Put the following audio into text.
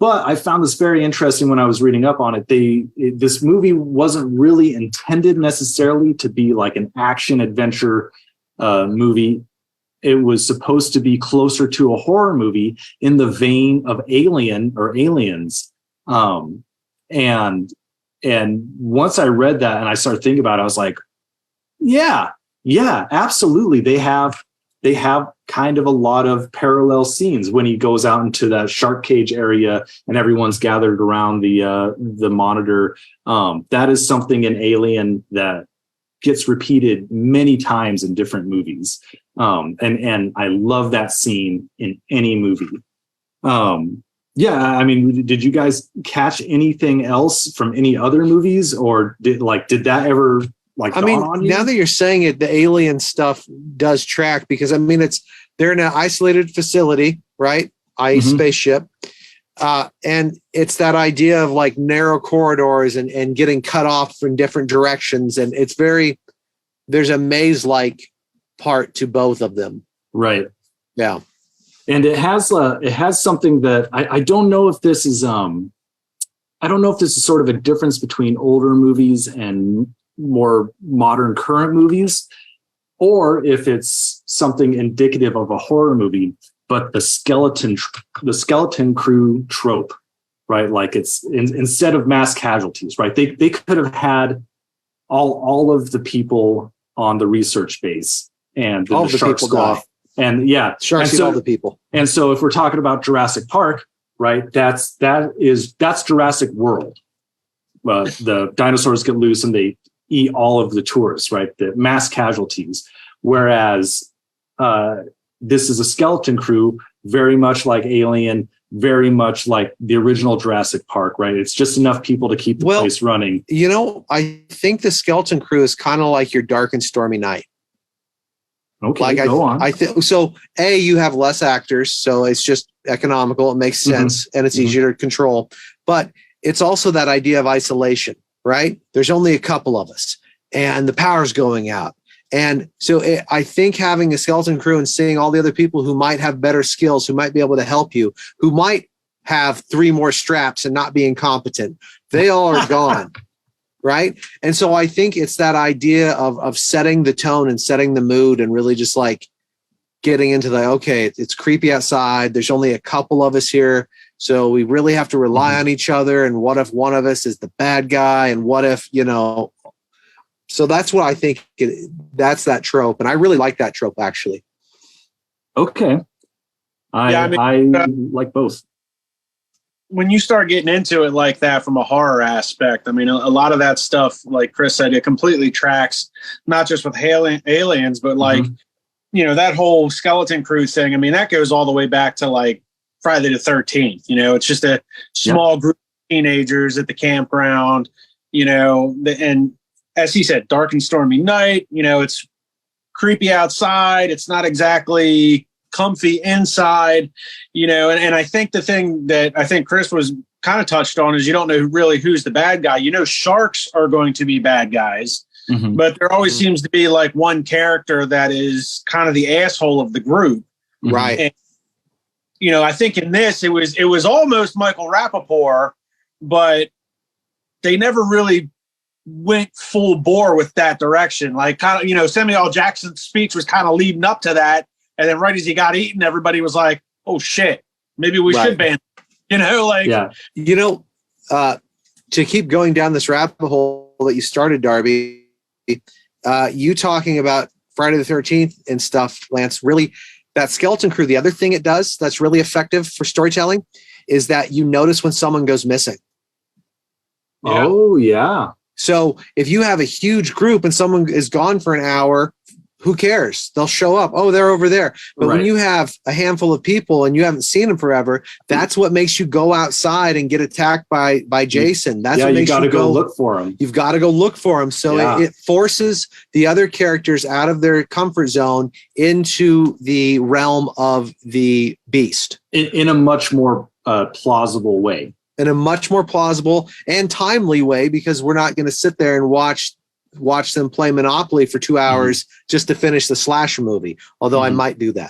But I found this very interesting when I was reading up on it. This movie wasn't really intended necessarily to be like an action adventure movie. It was supposed to be closer to a horror movie in the vein of Alien or Aliens. And once I read that and I started thinking about it, I was like, yeah, absolutely. They have kind of a lot of parallel scenes when he goes out into that shark cage area and everyone's gathered around the monitor. That is something in Alien that gets repeated many times in different movies. And I love that scene in any movie. I mean, did you guys catch anything else from any other movies, or did that ever dawn on you? Now that you're saying it, the alien stuff does track, because I mean, they're in an isolated facility, right? i.e. spaceship. And it's that idea of like narrow corridors and getting cut off in different directions. And there's a maze-like part to both of them. Right. Yeah. And it has something that I don't know if this is sort of a difference between older movies and more modern current movies, or if it's something indicative of a horror movie, but the skeleton crew trope, right? Like it's instead of mass casualties, right? They could have had all of the people on the research base and all the sharks people go die. off. And yeah, sharks eat all the people. And so if we're talking about Jurassic Park, right, that's Jurassic World. The dinosaurs get loose and they eat all of the tourists, right? The mass casualties. Whereas this is a skeleton crew, very much like Alien, very much like the original Jurassic Park, right? It's just enough people to keep the place running. You know, I think the skeleton crew is kind of like your Dark and Stormy Night. Okay, go on. I think so. You have less actors, so it's just economical. It makes sense, and it's easier to control. But it's also that idea of isolation, right? There's only a couple of us, and the power's going out. And so I think having a skeleton crew and seeing all the other people who might have better skills, who might be able to help you, who might have 3 more straps and not be incompetent, they all are gone. Right. And so I think it's that idea of setting the tone and setting the mood and really just like getting into okay, it's creepy outside. There's only a couple of us here. So we really have to rely on each other. And what if one of us is the bad guy? And what if, so that's what I think that's that trope. And I really like that trope, actually. Okay. I like both. When you start getting into it like that from a horror aspect, I mean, a lot of that stuff, like Chris said, it completely tracks, not just with aliens, but like, that whole skeleton crew thing. I mean, that goes all the way back to like Friday the 13th. It's just a small group of teenagers at the campground, and as he said, dark and stormy night, it's creepy outside. It's not exactly comfy inside, and I think the thing that I think Chris was kind of touched on is you don't know really who's the bad guy. Sharks are going to be bad guys, but there always seems to be like one character that is kind of the asshole of the group. Right. And, I think in this, it was almost Michael Rappaport, but they never really went full bore with that direction. Like kind of, Samuel L. Jackson's speech was kind of leading up to that. And then right as he got eaten, everybody was like, oh, shit, maybe we should ban him. To keep going down this rabbit hole that you started, Darby, you talking about Friday the 13th and stuff, Lance, really that skeleton crew, the other thing it does that's really effective for storytelling is that you notice when someone goes missing. Yeah. Oh, yeah. So if you have a huge group and someone is gone for an hour, who cares? They'll show up. Oh, they're over there. But when you have a handful of people and you haven't seen them forever, that's what makes you go outside and get attacked by Jason. That's what makes you go look for him. You've got to go look for him. So it forces the other characters out of their comfort zone into the realm of the beast. In a much more plausible way. In a much more plausible and timely way, because we're not going to sit there and watch them play Monopoly for 2 hours just to finish the slasher movie. Although I might do that.